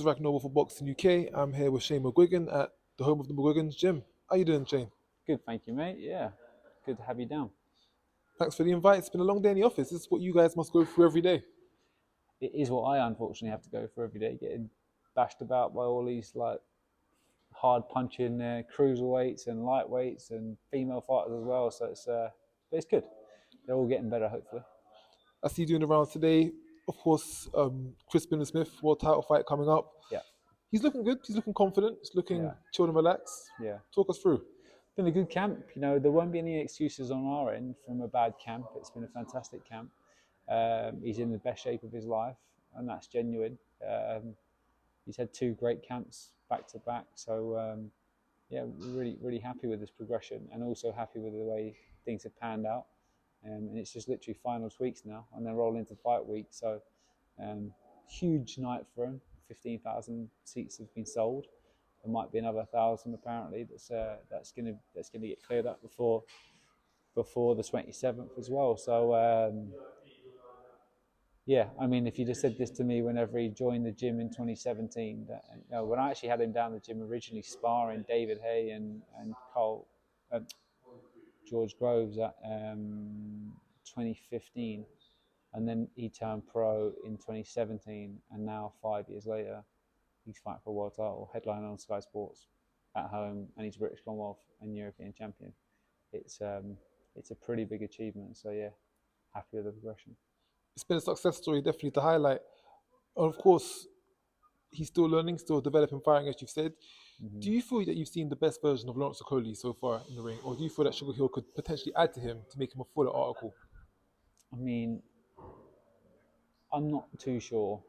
is Rack Noble for Boxing UK. I'm here with Shane McGuigan at the home of the McGuigan's gym. How you doing, Shane? Good, thank you, mate. Yeah, good to have you down. Thanks for the invite. It's been a long day in the office. This is what you guys must go through every day. It is what I unfortunately have to go for every day, getting bashed about by all these like hard punching cruiserweights and lightweights and female fighters as well. So but it's good. They're all getting better, hopefully. I see you doing the rounds today. Of course, Crispin and Smith world title fight coming up. Yeah, He's looking good. He's looking confident. He's looking yeah, chilled and relaxed. yeah. Talk us through. Been a good camp. You know, there won't be any excuses on our end from a bad camp. It's been a fantastic camp. He's in the best shape of his life, and that's genuine. He's had 2 great camps back to back, so yeah, really happy with this progression, and also happy with the way things have panned out. And it's just literally finals weeks now, and then roll into fight week. So huge night for him. 15,000 seats have been sold. There might be another 1,000 apparently. That's gonna get cleared up before the 27th as well. So yeah, I mean, if you just said this to me whenever he joined the gym in 2017, that, you know, when I actually had him down the gym originally sparring David Hay and Cole, George Groves at 2015, and then he turned pro in 2017, and now 5 years later, he's fighting for a world title, headline on Sky Sports at home, and he's British Commonwealth and European champion. It's a pretty big achievement. So yeah, happy with the progression. It's been a success story, definitely to highlight. Of course, he's still learning, still developing fighting, as you've said. Mm-hmm. Do you feel that you've seen the best version of Lawrence Okolie so far in the ring, or do you feel that Sugar Hill could potentially add to him to make him a fuller article? I mean, I'm not too sure.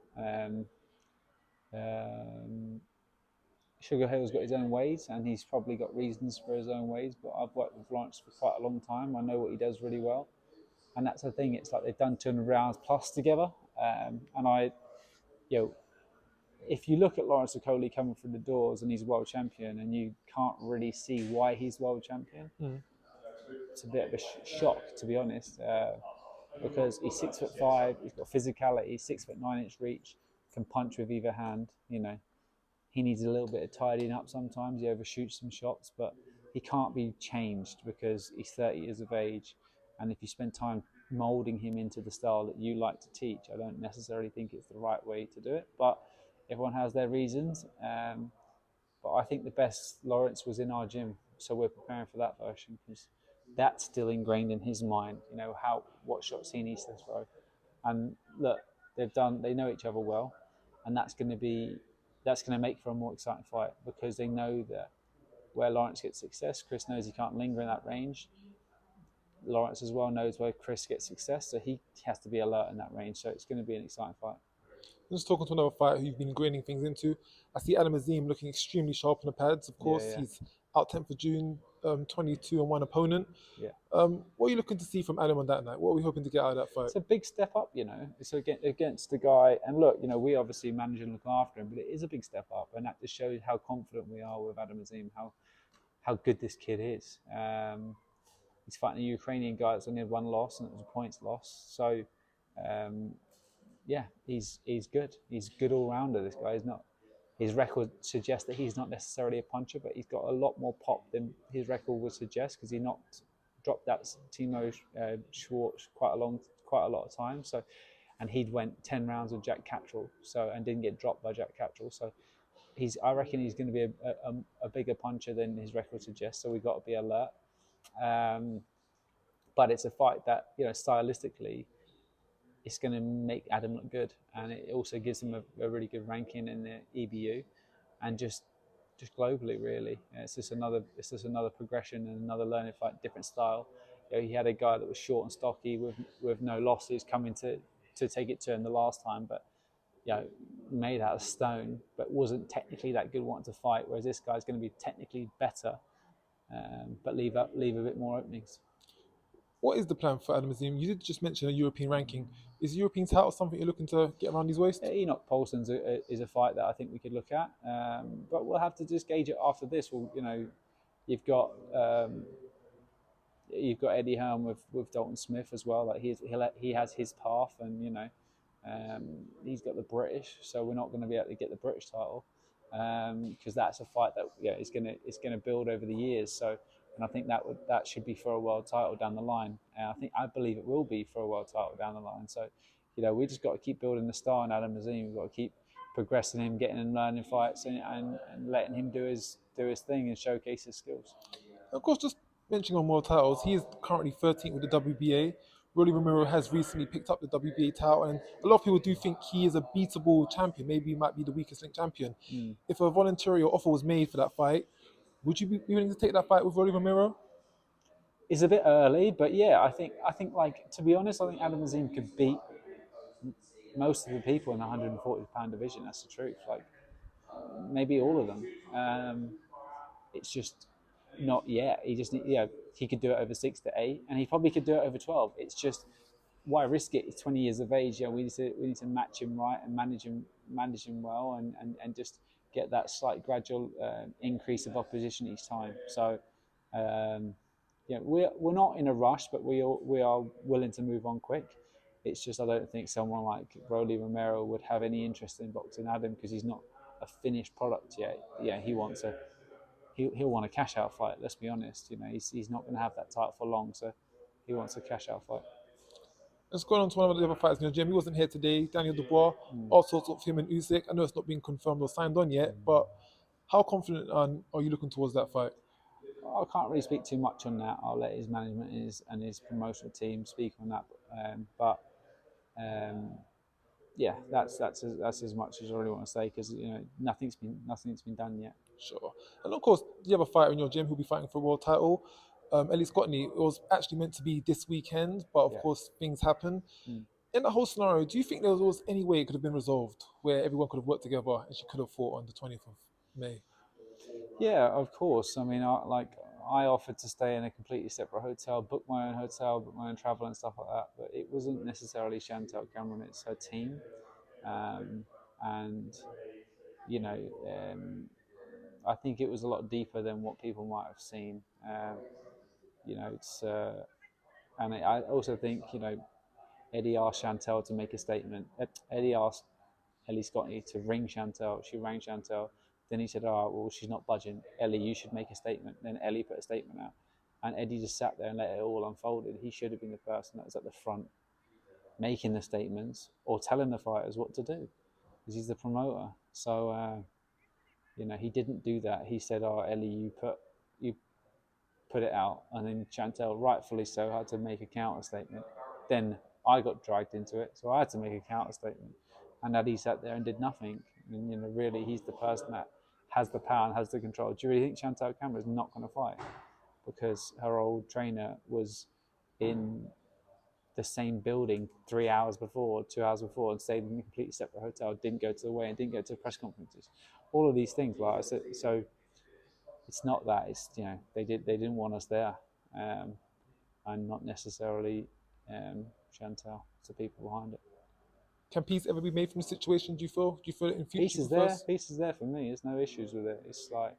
Sugar Hill's got his own ways, and he's probably got reasons for his own ways. But I've worked with Lawrence for quite a long time. I know what he does really well, and that's the thing. It's like they've done 200 rounds plus together, and if you look at Lawrence Okolie coming through the doors and he's world champion, and you can't really see why he's world champion, it's a bit of a shock, to be honest, because he's 6'5", he's got physicality, 6'9" reach, can punch with either hand. You know, he needs a little bit of tidying up sometimes. He overshoots some shots, but he can't be changed because he's 30 years of age. And if you spend time molding him into the style that you like to teach, I don't necessarily think it's the right way to do it. But everyone has their reasons. But I think the best Lawrence was in our gym, so we're preparing for that version because that's still ingrained in his mind. You know what shots he needs to throw. And look, they know each other well, and that's going to make for a more exciting fight because they know that where Lawrence gets success, Chris knows he can't linger in that range. Lawrence as well knows where Chris gets success, so he has to be alert in that range. So it's going to be an exciting fight. Just talking to another fighter who you've been graining things into, I see Adam Azim looking extremely sharp on the pads. Of course, Yeah. he's out 10th of June, 22 and 1 opponent. Yeah. What are you looking to see from Adam on that night? What are we hoping to get out of that fight? It's a big step up, you know. It's against the guy, and look, you know, we obviously manage and look after him, but it is a big step up, and that just shows how confident we are with Adam Azim, how good this kid is. He's fighting a Ukrainian guy that's only had 1 loss, and it was a points loss. So, yeah, he's good. He's good all rounder. This guy is not. His record suggests that he's not necessarily a puncher, but he's got a lot more pop than his record would suggest because he dropped that Timo Schwartz quite a lot of times. So, and he'd went 10 rounds with Jack Cattrall, and didn't get dropped by Jack Cattrall. So, I reckon he's going to be a bigger puncher than his record suggests. So we've got to be alert. But it's a fight that, you know, stylistically, it's going to make Adam look good, and it also gives him a really good ranking in the EBU, and just globally, really. It's just another progression and another learning fight, different style. You know, he had a guy that was short and stocky with no losses coming to take it to him the last time, but you know, made out of stone, but wasn't technically that good wanting to fight. Whereas this guy's going to be technically better, but leave a bit more openings. What is the plan for Adam Azim? You did just mention a European ranking. Is European title something you're looking to get around his waist? Enoch Paulson's is a fight that I think we could look at, but we'll have to just gauge it after this. Well, you know, you've got Eddie Hearn with Dalton Smith as well. Like he has his path, and you know, He's got the British, so we're not going to be able to get the British title because that's a fight that it's gonna build over the years. So, and I think that should be for a world title down the line. And I believe it will be for a world title down the line. So, we just got to keep building the star in Adam Azim. We've got to keep progressing him, getting him learning fights, and letting him do his thing and showcase his skills. Of course, just mentioning on world titles, he is currently 13th with the WBA. Rolly Romero has recently picked up the WBA title, and a lot of people do think he is a beatable champion. Maybe he might be the weakest link champion. If a voluntary offer was made for that fight, would you be willing to take that fight with Rolly Romero? It's a bit early, but yeah, I think like, to be honest, I think Adam Azim could beat most of the people in the 140-pound division. That's the truth. Like, maybe all of them. It's just not yet. He could do it over 6 to 8, and he probably could do it over 12. It's just, why risk it? He's 20 years of age. Yeah, we need to match him right and manage him well, and just get that slight gradual increase of opposition each time. So, we're not in a rush, but we are willing to move on quick. It's just, I don't think someone like Rolly Romero would have any interest in boxing Adam because he's not a finished product yet. Yeah, he'll want a cash out fight. Let's be honest. He's not going to have that title for long, so he wants a cash out fight. Let's go on to one of the other fighters in the gym. He wasn't here today. Daniel Dubois, all sorts of him and Usyk. I know it's not been confirmed or signed on yet, but how confident are you looking towards that fight? I can't really speak too much on that. I'll let his management and his promotional team speak on that. Yeah, that's as much as I really want to say because nothing's been done yet. Sure. And of course, the other fighter in your gym who'll be fighting for a world title, Ellie Scotney. It was actually meant to be this weekend, but of course things happen. In that whole scenario, do you think there was any way it could have been resolved where everyone could have worked together and she could have fought on the 20th of May? Yeah, of course. I mean, I offered to stay in a completely separate hotel, book my own hotel, book my own travel and stuff like that. But it wasn't necessarily Chantel Cameron; it's her team, and I think it was a lot deeper than what people might have seen. I also think Eddie asked Chantel to make a statement. Eddie asked Ellie Scotney to ring Chantel. She rang Chantel. Then he said, "Oh, well, she's not budging. Ellie, you should make a statement." Then Ellie put a statement out, and Eddie just sat there and let it all unfold. He should have been the person that was at the front, making the statements or telling the fighters what to do, because he's the promoter. So, he didn't do that. He said, "Oh, Ellie, you put it out," and then Chantel, rightfully so, had to make a counter statement. Then I got dragged into it, so I had to make a counter statement, and Eddie sat there and did nothing. And really, he's the person that has the power and has the control. Do you really think Chantel Cameron is not going to fight because her old trainer was in the same building 3 hours before, 2 hours before, and stayed in a completely separate hotel, didn't go to the weigh-in, didn't go to press conferences, all of these things, like I said. So it's not that, it's they didn't want us there, and not necessarily Chantel. It's the people behind it. Can peace ever be made from the situation? Do you feel it in future? Peace is there for me. There's no issues with it. It's like,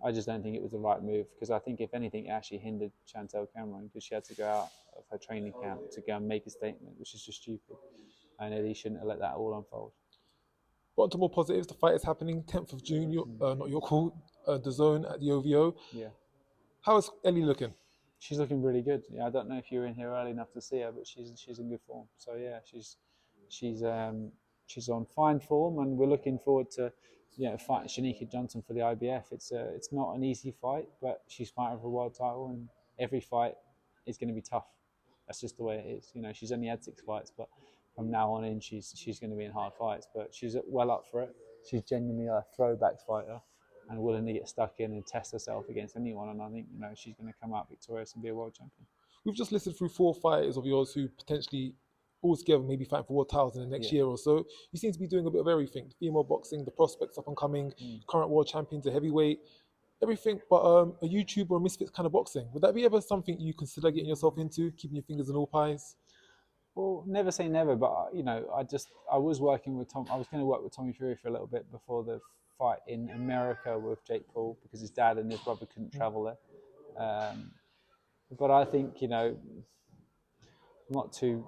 I just don't think it was the right move, because I think if anything, it actually hindered Chantel Cameron, because she had to go out of her training camp to go and make a statement, which is just stupid. And Eddie shouldn't have let that all unfold. But on to more positives, the fight is happening 10th of June. Not your call, the Zone at the OVO. Yeah. How is Ellie looking? She's looking really good. Yeah, I don't know if you were in here early enough to see her, but she's in good form. So yeah, she's on fine form, and we're looking forward to fighting Shanika Johnson for the IBF. It's not an easy fight, but she's fighting for a world title, and every fight is going to be tough. That's just the way it is. She's only had 6 fights, but from now on in, she's going to be in hard fights. But she's well up for it. She's genuinely a throwback fighter, and willing to get stuck in and test herself against anyone. And I think she's going to come out victorious and be a world champion. We've just listed through 4 fighters of yours who potentially altogether maybe fighting for world titles in the next year or so. You seem to be doing a bit of everything: female boxing, the prospects up and coming, current world champions, the heavyweight, everything. But a YouTube or a Misfits kind of boxing. Would that be ever something you consider getting yourself into, keeping your fingers in all pies? Well, never say never, but I was working with Tom. I was going to work with Tommy Fury for a little bit before the fight in America with Jake Paul, because his dad and his brother couldn't travel there. But I think not too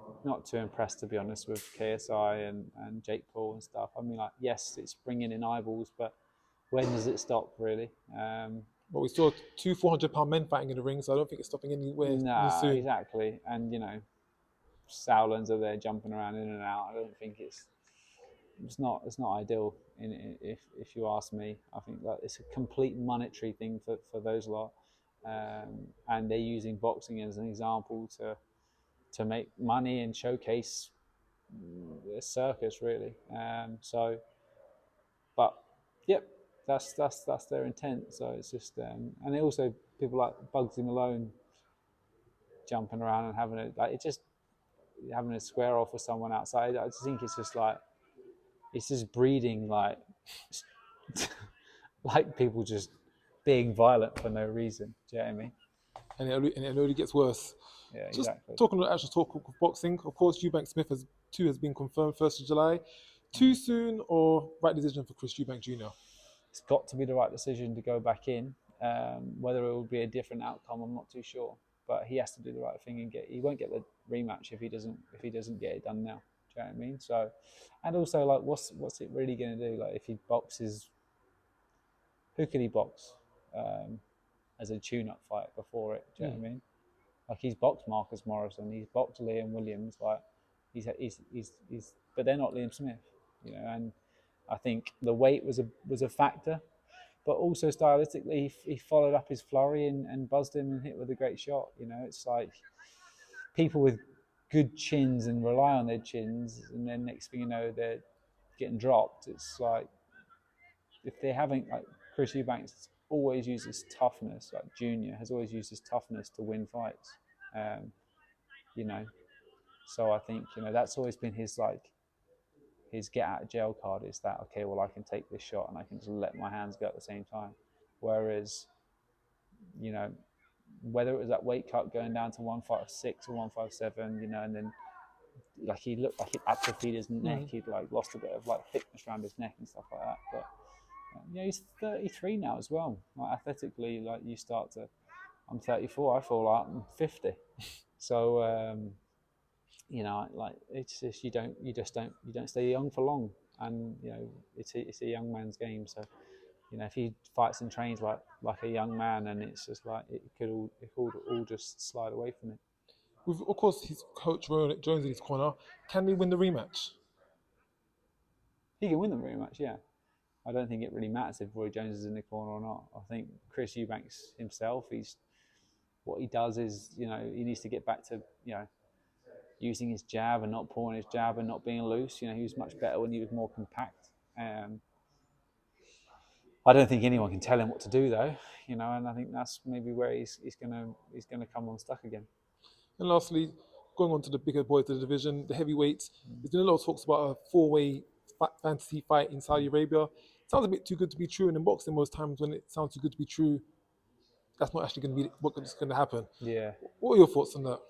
impressed, to be honest, with KSI and Jake Paul and stuff. I mean, like, yes, it's bringing in eyeballs, but when does it stop, really? But we saw two 400-pound men fighting in the ring, so I don't think it's stopping anywhere Nah, soon. exactly. And Sauerlands are there jumping around in and out. I don't think it's not ideal. If you ask me, I think that it's a complete monetary thing for those lot, and they're using boxing as an example to make money and showcase a circus, really. So, but yep, that's their intent. So it's just, and also people like Bugsy Malone jumping around and having a square off with someone outside. I just think it's just like, it's just breeding like like people just being violent for no reason. Do you know what I mean? And it only gets worse. Yeah, Just exactly. talking about actual talk of boxing, of course, Eubank Smith has been confirmed 1st of July. Too soon or right decision for Chris Eubank Jr.? It's got to be the right decision to go back in. Whether it will be a different outcome, I'm not too sure. But he has to do the right thing and he won't get the rematch if he doesn't get it done now. Do you know what I mean? So, and also, like, what's it really going to do? Like, if he boxes, who could he box as a tune-up fight before it? Do you know what I mean? Like, he's boxed Marcus Morrison, he's boxed Liam Williams. Like, he's but they're not Liam Smith, And I think the weight was a factor, but also stylistically, he followed up his flurry and buzzed him and hit with a great shot. It's like people with good chins and rely on their chins, and then next thing you know, they're getting dropped. It's like, if they haven't, like, Chris Eubanks always uses toughness, like Junior has always used his toughness to win fights. you know. So I think, that's always been his get out of jail card, is that, okay, well, I can take this shot and I can just let my hands go at the same time. Whereas, whether it was that weight cut going down to 156 or 157, and then like he looked like it atrophied his neck. He'd lost a bit of thickness around his neck and stuff like that. But he's 33 now as well. Athletically, you start to. I'm 34. I feel like I'm 50. So it's just you don't stay young for long, and it's a young man's game. So if he fights and trains like a young man, and it's just it could all just slide away from it. With, of course, his coach Rowan Jones in his corner. Can he win the rematch? He can win the rematch, yeah. I don't think it really matters if Roy Jones is in the corner or not. I think Chris Eubanks himself, what he does is, he needs to get back to, using his jab and not pulling his jab and not being loose. He was much better when he was more compact. I don't think anyone can tell him what to do, though, and I think that's maybe where he's gonna come unstuck again. And lastly, going on to the bigger boys of the division, the heavyweights. There's been a lot of talks about a four-way fantasy fight in Saudi Arabia. Sounds a bit too good to be true, and in boxing, most times when it sounds too good to be true, that's not actually going to be what's going to happen. Yeah. What are your thoughts on that?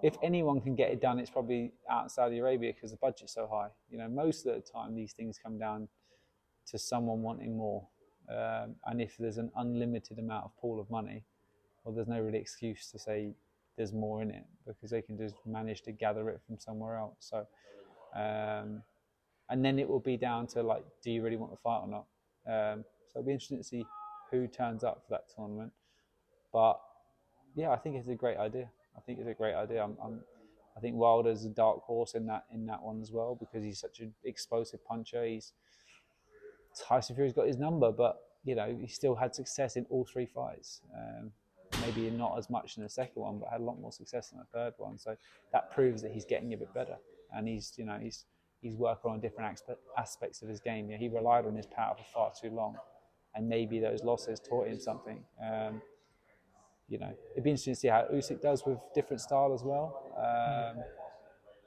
If anyone can get it done, it's probably out in Saudi Arabia because the budget's so high. Most of the time these things come down to someone wanting more. And if there's an unlimited amount of pool of money, well, there's no really excuse to say there's more in it, because they can just manage to gather it from somewhere else. So, and then it will be down to do you really want the fight or not? So it'll be interesting to see who turns up for that tournament. But yeah, I think it's a great idea. I think Wilder's a dark horse in that one as well, because he's such an explosive puncher. Tyson Fury's got his number, but he still had success in all three fights. Maybe not as much in the second one, but had a lot more success in the third one. So that proves that he's getting a bit better, and he's working on different aspects of his game. He relied on his power for far too long, and maybe those losses taught him something. It'd be interesting to see how Usyk does with different style as well.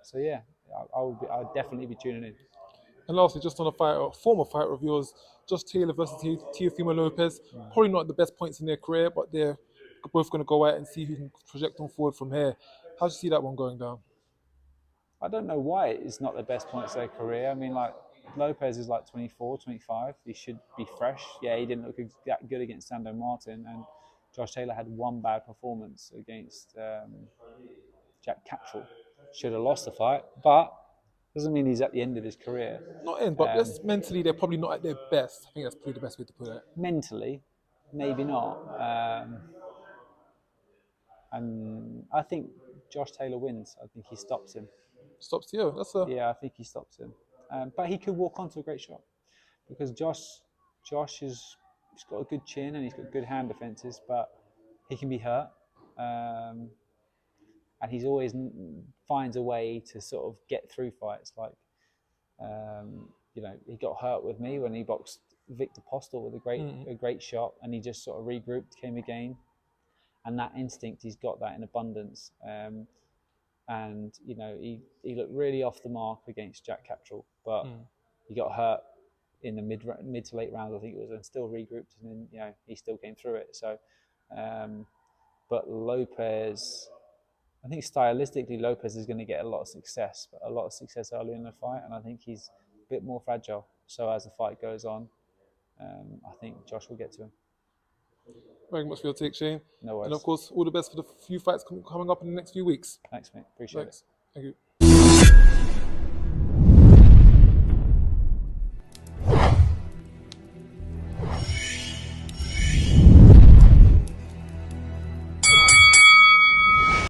So yeah, I'd definitely be tuning in. And lastly, just on a former fighter of yours, Josh Taylor versus Teofimo Lopez. Probably not the best points in their career, but they're both going to go out and see who can project on forward from here. How do you see that one going down? I don't know why it's not the best points of their career. I mean, Lopez is 24, 25. He should be fresh. Yeah, he didn't look that good against Sando Martin, and Josh Taylor had one bad performance against Jack Catterall should have lost the fight, but doesn't mean he's at the end of his career. Not in, but just mentally, they're probably not at their best. I think that's probably the best way to put it. Mentally, maybe not. And I think Josh Taylor wins. I think he stops him. Stops TEO. Yeah, I think he stops him. But he could walk onto a great shot because Josh he's got a good chin and he's got good hand defenses, but he can be hurt. And he's always finds a way to sort of get through fights. Like, he got hurt with me when he boxed Victor Postel with a great shot, and he just sort of regrouped, came again. And that instinct, he's got that in abundance. And he looked really off the mark against Jack Catterall, but he got hurt in the mid to late rounds, I think it was, and still regrouped, and then he still came through it. So, but Lopez, I think stylistically Lopez is going to get a lot of success early in the fight, and I think he's a bit more fragile. So as the fight goes on, I think Josh will get to him. Very much for your take, Shane. No worries. And of course, all the best for the few fights coming up in the next few weeks. Thanks, mate. Appreciate it. Thank you.